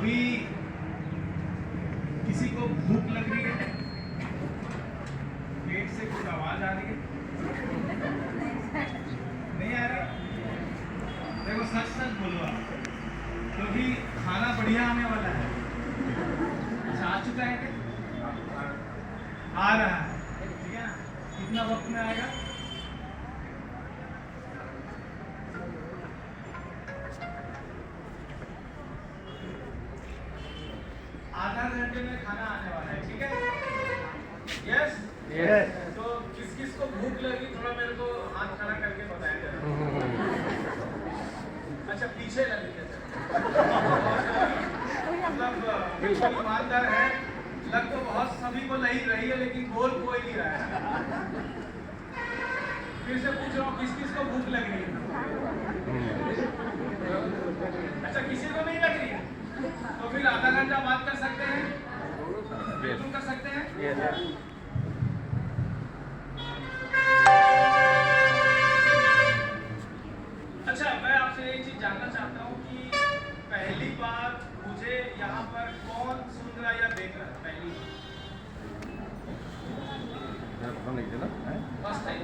अभी किसी को भूख लग रही है, पेट से कुछ आवाज आ रही है, नहीं आ रही? देखो सच सच बोलो आप, क्योंकि खाना बढ़िया आने वाला है। अच्छा आ चुका है क्या? आ रहा है, ठीक है ना? कितना वक्त में आएगा? आधा घंटे में खाना आने वाला है, ठीक है? Yes yes. तो किस किस को भूख लगी थोड़ा मेरे को हाथ खड़ा करके बताएं जरा। अच्छा पीछे लगी मतलब ईमानदार है, लग तो बहुत सभी को नहीं रही है लेकिन बोल कोई नहीं रहा है। फिर से पूछ रहा हूँ किस किस को भूख लग रही है? अच्छा किसी को नहीं लग रही है तो फिर आधा घंटा बात कर सकते हैं, बिल्कुल कर सकते हैं। अच्छा मैं आपसे एक चीज जानना चाहता हूँ कि पहली बार मुझे यहाँ पर कौन सुन रहा या देख रहा है? पहली फर्स्ट टाइम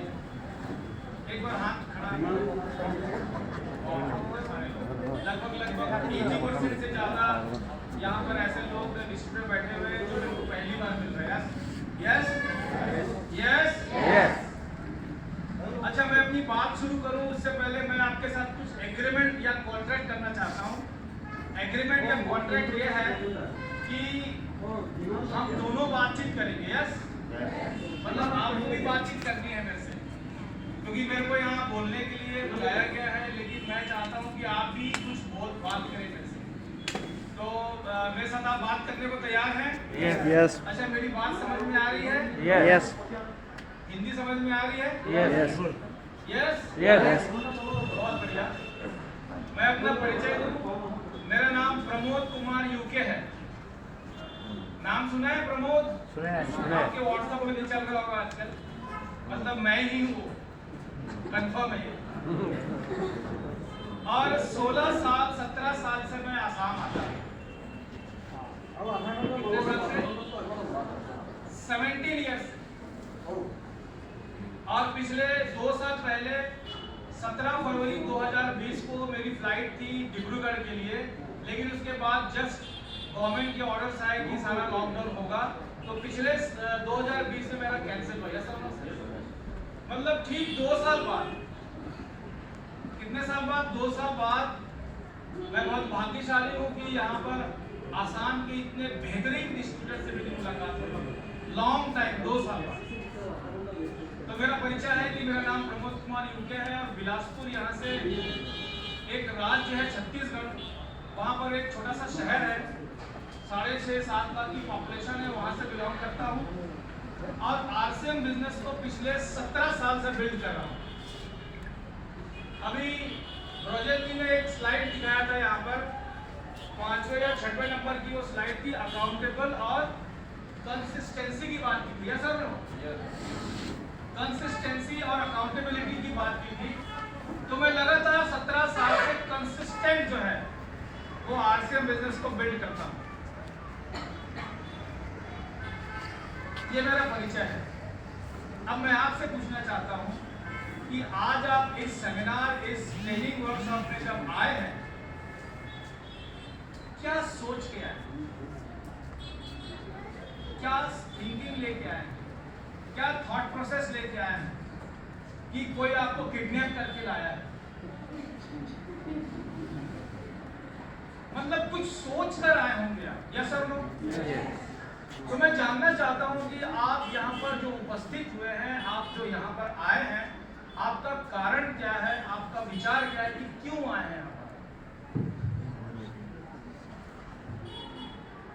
एक बार हाथ खड़ा लगभग 80% से ज्यादा यहाँ पर ऐसे लोग लिस्ट पे बैठे हुए हैं जो लोग पहली बार मिल रहे हैं। Yes yes yes. अच्छा मैं अपनी बात शुरू करूं उससे पहले मैं आपके साथ कुछ एग्रीमेंट या कॉन्ट्रैक्ट करना चाहता हूं। एग्रीमेंट या कॉन्ट्रैक्ट ये है कि हम दोनों बातचीत करेंगे। यस मतलब आपको भी बातचीत करनी है मेरे से, क्योंकि मेरे को यहाँ बोलने के लिए बुलाया गया है, लेकिन मैं चाहता हूँ कि आप भी कुछ बात करें मेरे से। तो मेरे साथ आप बात करने को तैयार हैं? यस। अच्छा मेरी बात समझ में आ रही है? यस। हिंदी समझ में आ रही है? Yes yes yes. बहुत बढ़िया। मैं अपना परिचय दूं। मेरा नाम प्रमोद कुमार यूके है। नाम सुना है प्रमोद? सुना है। आपके व्हाट्सएप पे नहीं चल रहा होगा आजकल, मतलब मैं ही हूँ, कंफर्म है ये। और 16 साल 17 साल से मैं आसाम आता हूँ। कितने साल से? 17 ईयर्स। और पिछले 2 साल पहले 17 फरवरी 2020 को मेरी फ्लाइट थी डिब्रूगढ़ के लिए, लेकिन उसके बाद जस्ट गवर्नमेंट के ऑर्डर्स आए कि सारा लॉकडाउन होगा, तो पिछले 2020 में मेरा कैंसिल हो गया। मतलब ठीक 2 साल बाद, कितने साल बाद? 2 साल बाद मैं बहुत भाग्यशाली हूँ कि यहाँ पर आसाम के इतने बेहतरीन डिस्ट्रीब्यूटर से मेरी मुलाकात हुई। लॉन्ग टाइम 2 साल बाद। तो मेरा परिचय है कि मेरा नाम प्रमोद कुमार यूके है और बिलासपुर यहाँ से एक राज्य है छत्तीसगढ़, वहाँ पर एक छोटा सा शहर है, 6.5-7 लाख की पॉपुलेशन है, वहाँ से बिलोंग करता हूँ और आरसीएम बिजनेस को पिछले 17 साल से बिल्ड कर रहा हूँ। अभी ब्रजेश जी ने एक स्लाइड दिखाया था यहाँ पर, 5वें या 6वें नंबर की वो स्लाइड थी, अकाउंटेबल और कंसिस्टेंसी की बात की थी। सर कंसिस्टेंसी और अकाउंटेबिलिटी की बात की थी। तो मैं लगातार 17 साल से कंसिस्टेंट जो है वो आरसीएम बिजनेस को बिल्ड करता हूँ। ये मेरा परिचय है। अब मैं आपसे पूछना चाहता हूँ कि आज आप इस सेमिनार, इस ट्रेनिंग वर्कशॉप में जब आए हैं, क्या सोच के आए, क्या थिंकिंग लेके आए, क्या थॉट प्रोसेस लेके आए हैं कि कोई आपको किडनैप करके लाया है? मतलब कुछ सोच कर आए होंगे आप। यस और नो? तो मैं जानना चाहता हूं कि आप यहाँ पर जो उपस्थित हुए हैं, आप जो यहाँ पर आए हैं, आपका कारण क्या है, आपका विचार क्या है कि क्यों आए हैं यहाँ पर?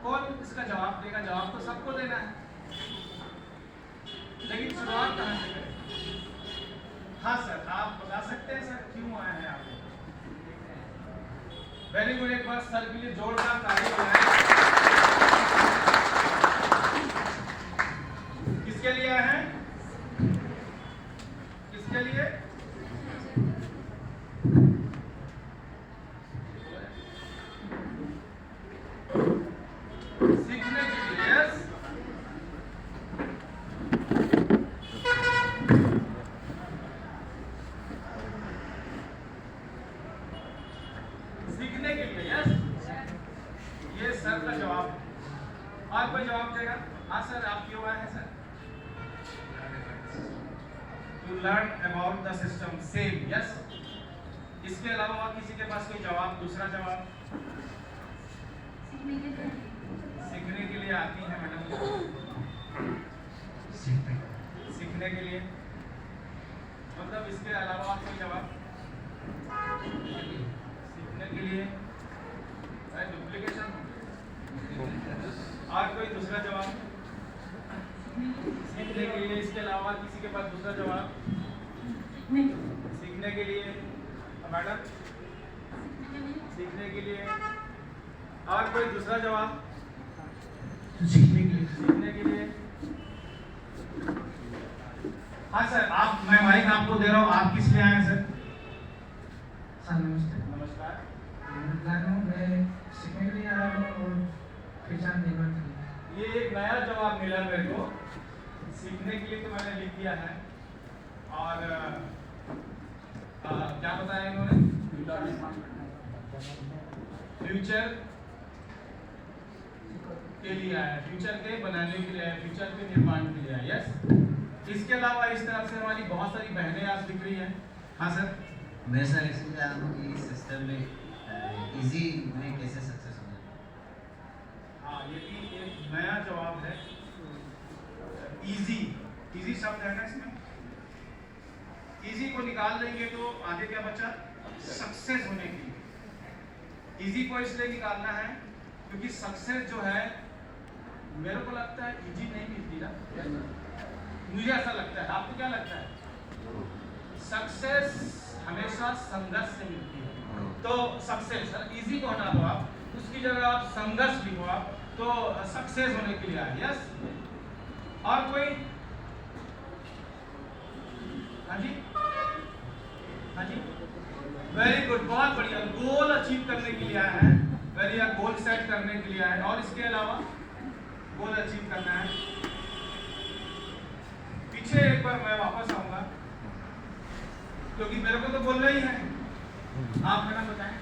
कौन इसका जवाब देगा? जवाब तो सबको देना है, लेकिन शुरुआत कहाँ से करें? हाँ सर, आप बता सकते हैं सर क्यों आए हैं आप? वेरी गुड, एक बार सर के लिए जोरदार ताली बजाएं। किसके लिए आए हैं? किसके लिए? सीखने के लिए यस, सीखने के लिए यस, ये सर का जवाब है। और कोई जवाब देगा? हाँ सर, आप क्यों आए हैं sir? To learn about the system, same yes. इसके अलावा और किसी के पास कोई जवाब, दूसरा जवाब? सीखने के लिए आती है मैडम, सीखने के लिए मतलब इसके अलावा और कोई जवाब? सीखने के लिए डुप्लीकेशन। और कोई दूसरा जवाब? सीखने के लिए, इसके अलावा किसी के पास दूसरा जवाब? सीखने के लिए मैडम, सीखने के लिए और कोई दूसरा जवाब? सीखने के लिए, सीखने के लिए। हाँ सर, आप, मैं माइक आपको दे रहा हूँ, आप किस लिए आए हैं सर? सर नमस्ते। नमस्कार। मैं सीखने के लिए आया हूँ और पहचान निर्माण के लिए। ये एक नया जवाब मिला मेरे को, सीखने के लिए तो मैंने लिख दिया है। और क्या बताया इन्होंने? फ्यूचर के लिए आया, फ्यूचर के बनाने के लिए आया, फ्यूचर के निर्माण के लिए आया यस। इसके अलावा इस तरफ से हमारी बहुत सारी बहनें आज दिख रही हैं। हाँ सर, मैं सर इसलिए आया हूँ कि इस सिस्टम में इजी में कैसे सक्सेस हो जाए। हाँ, ये भी एक नया जवाब है। इजी, इजी शब्द है ना इसमें, इजी को निकाल देंगे तो आगे क्या बचा? सक्सेस होने के लिए। इजी को इसलिए निकालना है क्योंकि सक्सेस जो है मेरे को लगता है इजी नहीं मिलती ना, मुझे ऐसा लगता है। आपको क्या लगता है? सक्सेस हमेशा संघर्ष से मिलती है। तो सक्सेस, इजी को हटा दो आप, उसकी जगह आप संघर्ष लिखो आप, तो सक्सेस होने के लिए आए यस। और कोई? हाँ जी, हाँ जी, वेरी गुड, बहुत बढ़िया। गोल अचीव करने के लिए आया है, वेरी, गोल सेट करने के लिए आया है। और इसके अलावा गोल अचीव करना है। पीछे एक बार मैं वापस आऊंगा क्योंकि मेरे को तो बोलना ही है। आप मैडम बताएं।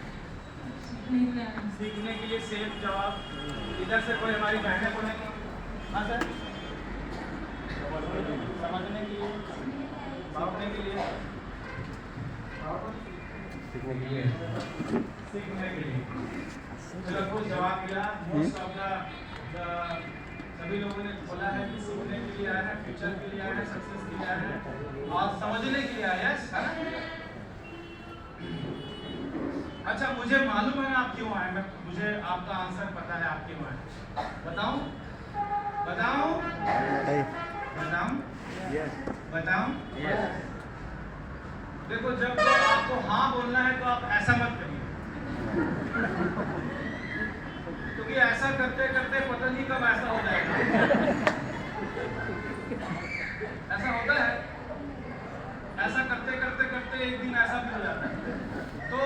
सीखने के लिए सेम जवाब। इधर से कोई हमारी बहनें बोलेंगी? हाँ सर, समझने के लिए, बांटने के लिए, सीखने के लिए। चलो कुछ जवाब दिया। मोस्ट ऑफ द सभी लोगों ने बोला है कि सीखने के लिए आया है, फ्यूचर के लिए आया है, सक्सेस के लिए आया है और समझने के लिए आया है। अच्छा, मुझे मालूम है ना आप क्यों आए, मुझे आपका आंसर पता है आप क्यों आए। बताऊं? बताऊं? बताऊं? बताऊं? देखो, जब आपको हाँ बोलना है तो आप ऐसा मत करिए, क्योंकि ऐसा करते करते पता नहीं कब ऐसा हो जाएगा। ऐसा होता है, ऐसा करते करते करते एक दिन ऐसा भी हो जाता है। तो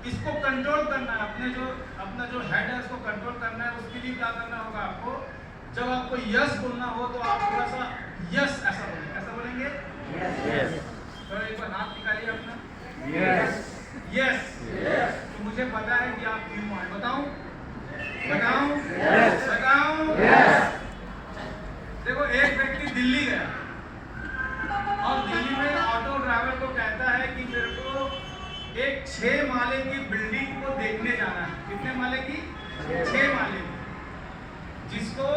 इसको कंट्रोल करना है, अपना जो हेड है उसको कंट्रोल करना है। उसके लिए क्या करना होगा आपको? जब आपको यस बोलना हो तो आप थोड़ा सा यस ऐसा बोलेंगे। कैसा बोलेंगे? यस। तो एक बार हाथ निकालिए अपना। Yes, yes. तो मुझे पता है कि आप क्यों आए। बताऊं? बताऊं? यस। बताऊं? यस। देखो, एक व्यक्ति दिल्ली गया और दिल्ली में ऑटो ड्राइवर को कहता है कि मेरे को एक 6 माले की बिल्डिंग को देखने जाना है। कितने माले की? 6 माले की, जिसको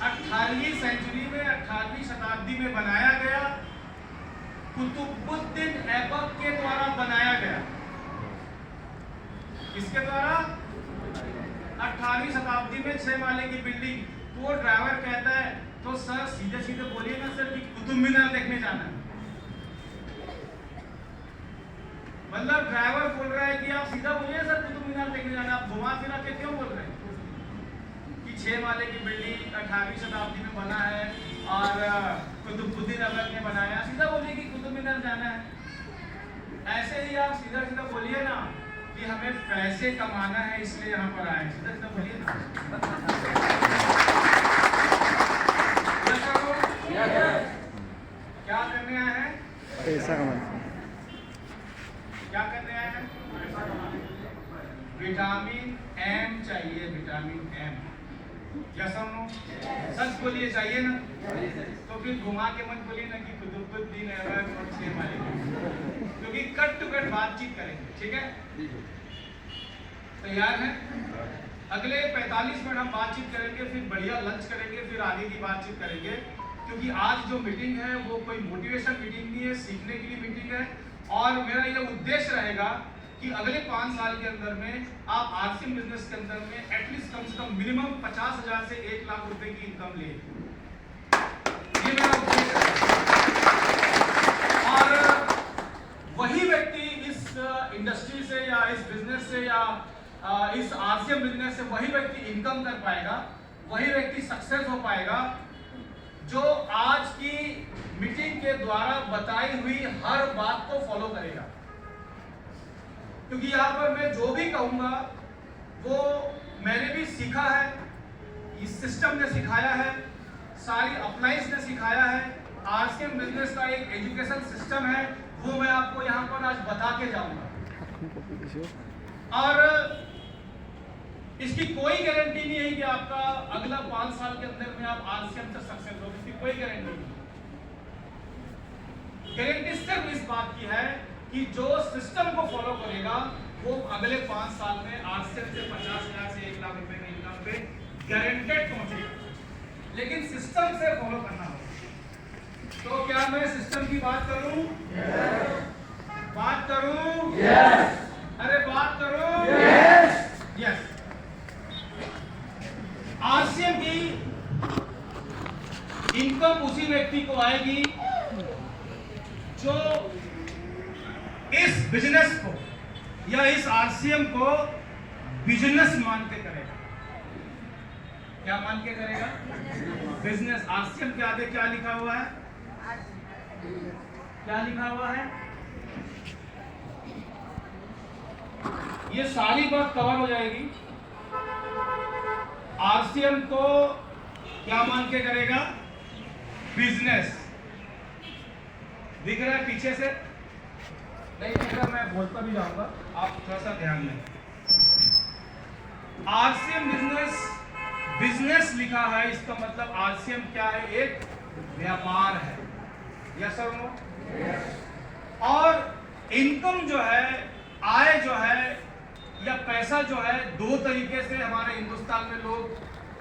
18वीं सेंचुरी में, 18वीं शताब्दी में बनाया गया, कुतुबुद्दीन ऐबक के द्वारा बनाया गया। किसके द्वारा? 18वीं शताब्दी में 6 माले की बिल्डिंग। वो ड्राइवर कहता है, तो सर सीधे सीधे बोलिए ना सर कि कुतुब मीनार देखने जाना है। मतलब ड्राइवर बोल रहा है कि आप सीधा बोलिए सर कुतुब मीनार देखने जाना, आप घुमा फिरा के क्यों बोल रहे हैं कि 6 माले की बिल्डिंग 18वीं शताब्दी में बना है और कुतुबुद्दीन ऐबक ने बनाया। सीधा बोलिए कि कुतुब मीनार जाना है। ऐसे ही आप सीधा सीधा बोलिए ना कि हमें पैसे कमाना है इसलिए यहाँ पर आए। सीधा सीधा बोलिए ना। क्या करने आए हैं? पैसा कमाना। क्या करने आए हैं? विटामिन एम चाहिए, विटामिन एम। यस और नो? सच बोलिए, चाहिए ना? तो फिर घुमा के मत बोलिए ना कि कुतुबुद्दीन ऐबक और शेर मालिक, क्योंकि कट टू कट बातचीत करेंगे, ठीक है? तैयार हैं? अगले 45 मिनट हम बातचीत करेंगे, फिर बढ़िया लंच करेंगे, फिर आगे की बातचीत करेंगे। क्योंकि आज जो मीटिंग है वो कोई मोटिवेशन मीटिंग नहीं है, सीखने के लिए मीटिंग है। और मेरा ये उद्देश्य रहेगा कि अगले 5 साल के अंदर में आप आरसीएम बिजनेस के अंदर में एटलीस्ट कम से कम मिनिमम 50,000 से 1 लाख रुपए की इनकम ले। ये मेरा उद्देश्य है। और वही व्यक्ति इस इंडस्ट्री से या इस बिजनेस से या इस आरसीएम बिजनेस से वही व्यक्ति इनकम कर पाएगा, वही व्यक्ति सक्सेस हो पाएगा जो आज की मीटिंग के द्वारा बताई हुई हर बात को फॉलो करेगा। क्योंकि यहाँ पर मैं जो भी कहूंगा वो मैंने भी सीखा है, इस सिस्टम ने सिखाया है, सारी अपलाइज ने सिखाया है। आरसीएम बिजनेस का एक एजुकेशन सिस्टम है, वो मैं आपको यहाँ पर आज बता के जाऊंगा। और इसकी कोई गारंटी नहीं है कि आपका अगला 5 साल के अंदर में आप आरसीएम से सक्सेस हो, इसकी कोई गारंटी नहीं। गारंटी सिर्फ इस बात की है कि जो सिस्टम को फॉलो करेगा वो अगले 5 साल में आरसीएम से 50,000 से 1 लाख रुपए की इनकम पे गारंटेड पहुंचेगा। लेकिन सिस्टम से फॉलो करना होगा। तो क्या मैं सिस्टम की बात करूं? बात करूं? अरे बात करूं? यस। आरसीएम की इनकम उसी व्यक्ति को आएगी जो इस बिजनेस को या इस आरसीएम को बिजनेस मान के करेगा। क्या मान के करेगा? बिजनेस। आरसीएम के आगे क्या लिखा हुआ है? क्या लिखा हुआ है? ये सारी बात कवर हो जाएगी। आरसीएम को क्या मान के करेगा? बिजनेस। दिख रहा है पीछे से? नहीं दिख रहा, मैं बोलता भी जाऊंगा, आप थोड़ा सा ध्यान दें। आरसीएम बिजनेस लिखा है, इसका मतलब आरसीएम क्या है? एक व्यापार है। यस और नो? और इनकम जो है, आय जो है या पैसा जो है, 2 तरीके से हमारे हिंदुस्तान में लोग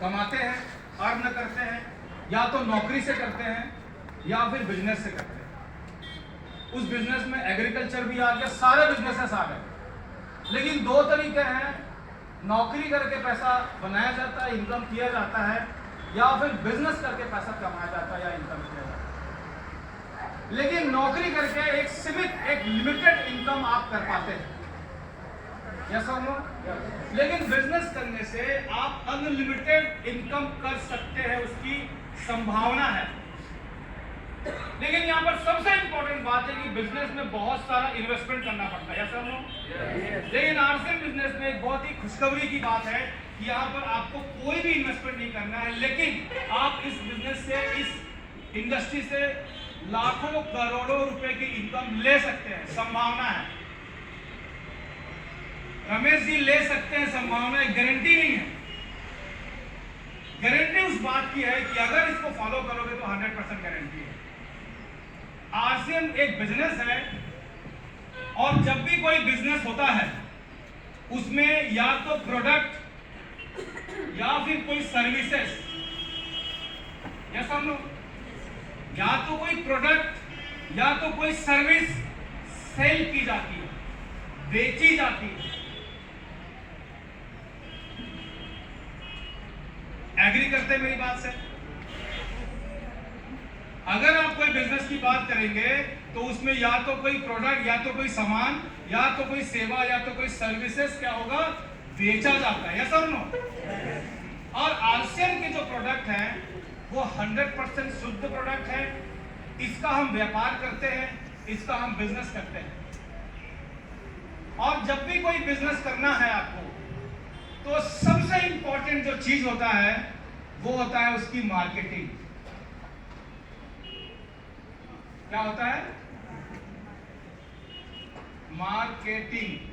कमाते हैं, अर्न करते हैं। या तो नौकरी से करते हैं या फिर बिजनेस से करते हैं। उस बिजनेस में एग्रीकल्चर भी आ गया, सारे बिजनेसेस आ गए। लेकिन 2 तरीके हैं, नौकरी करके पैसा बनाया जाता है, इनकम किया जाता है, या फिर बिजनेस करके पैसा कमाया जाता है या इनकम किया जाता है। लेकिन नौकरी करके एक सीमित, एक लिमिटेड इनकम आप कर पाते हैं। यस और नो? लेकिन बिजनेस करने से आप अनलिमिटेड इनकम कर सकते हैं, उसकी संभावना है। लेकिन यहाँ पर सबसे इंपॉर्टेंट बात है कि बिजनेस में बहुत सारा इन्वेस्टमेंट करना पड़ता है। यस और नो? लेकिन आरसीएम बिजनेस में एक बहुत ही खुशखबरी की बात है कि यहाँ पर आपको कोई भी इन्वेस्टमेंट नहीं करना है, लेकिन आप इस बिजनेस से, इस इंडस्ट्री से लाखों करोड़ों रुपए की इनकम ले सकते हैं। संभावना है। रमेश जी ले सकते हैं, संभावना है, गारंटी नहीं है। गारंटी उस बात की है कि अगर इसको फॉलो करोगे तो 100% गारंटी है। आरसीएम एक बिजनेस है, और जब भी कोई बिजनेस होता है उसमें या तो प्रोडक्ट या फिर कोई सर्विसेज, या समझो, या तो कोई प्रोडक्ट या तो कोई सर्विस सेल की जाती है, बेची जाती है। एग्री करते हैं मेरी बात से? अगर आप कोई बिजनेस की बात करेंगे तो उसमें या तो कोई प्रोडक्ट, या तो कोई सामान, या तो कोई सेवा, या तो कोई सर्विसेज क्या होगा? बेचा जाता है। यस और नो? और आरसीएम के जो प्रोडक्ट हैं वो 100% शुद्ध प्रोडक्ट है। इसका हम व्यापार करते हैं, इसका हम बिजनेस करते हैं। और जब भी कोई बिजनेस करना है आपको, तो सबसे इंपॉर्टेंट जो चीज होता है वो होता है उसकी मार्केटिंग। क्या होता है? मार्केटिंग।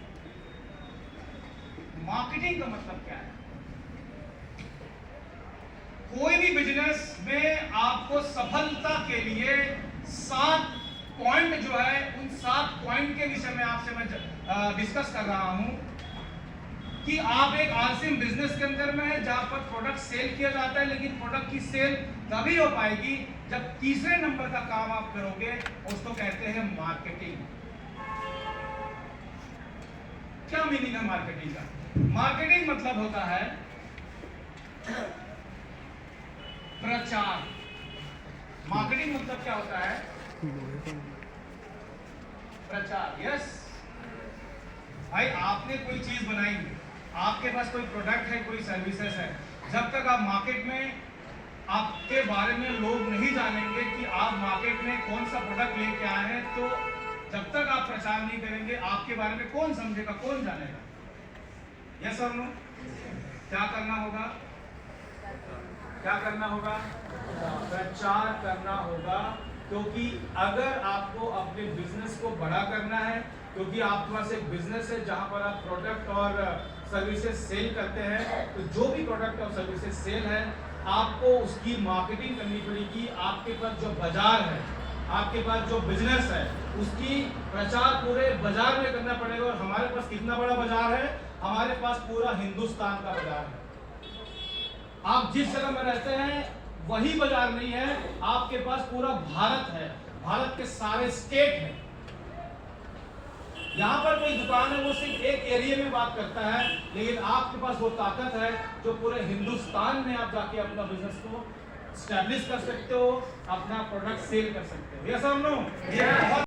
मार्केटिंग का मतलब क्या है? कोई भी बिजनेस में आपको सफलता के लिए 7 पॉइंट जो है, उन 7 पॉइंट के विषय में आपसे मैं डिस्कस कर रहा हूं कि आप एक आसिम बिजनेस के अंदर में है जहां पर प्रोडक्ट सेल किया जाता है, लेकिन प्रोडक्ट की सेल तभी हो पाएगी जब तीसरे नंबर का काम आप करोगे, उसको कहते हैं मार्केटिंग। क्या मीनिंग है मार्केटिंग का? मार्केटिंग मतलब होता है प्रचार। मार्केटिंग मतलब क्या होता है? प्रचार। यस भाई, आपने कोई चीज बनाई, आपके पास कोई प्रोडक्ट है, कोई सर्विसेज है, जब तक आप मार्केट में आपके बारे में लोग नहीं जानेंगे कि आप मार्केट में कौन सा प्रोडक्ट लेके आए हैं, तो जब तक आप प्रचार नहीं करेंगे, आपके बारे में कौन समझेगा, कौन जानेगा? यस और नो? क्या करना होगा? क्या करना होगा? प्रचार करना होगा। क्योंकि अगर आपको अपने बिजनेस को बड़ा करना है, क्योंकि आपके पास एक बिजनेस है जहां पर आप प्रोडक्ट और सर्विसेज सेल करते हैं, तो जो भी प्रोडक्ट और सर्विसेज सेल है, आपको उसकी मार्केटिंग करनी पड़ेगी। आपके पास जो बाजार है, आपके पास जो बिजनेस है, उसकी प्रचार पूरे बाजार में करना पड़ेगा। और हमारे पास कितना बड़ा बाजार है? हमारे पास पूरा हिंदुस्तान का बाजार है। आप जिस जगह में रहते हैं वही बाजार नहीं है, आपके पास पूरा भारत है, भारत के सारे स्टेट हैं। यहाँ पर कोई दुकान है वो सिर्फ एक एरिया में बात करता है, लेकिन आपके पास वो ताकत है जो पूरे हिंदुस्तान में आप जाके अपना बिजनेस को स्टैब्लिश कर सकते हो, अपना प्रोडक्ट सेल कर सकते हो। यस और नो?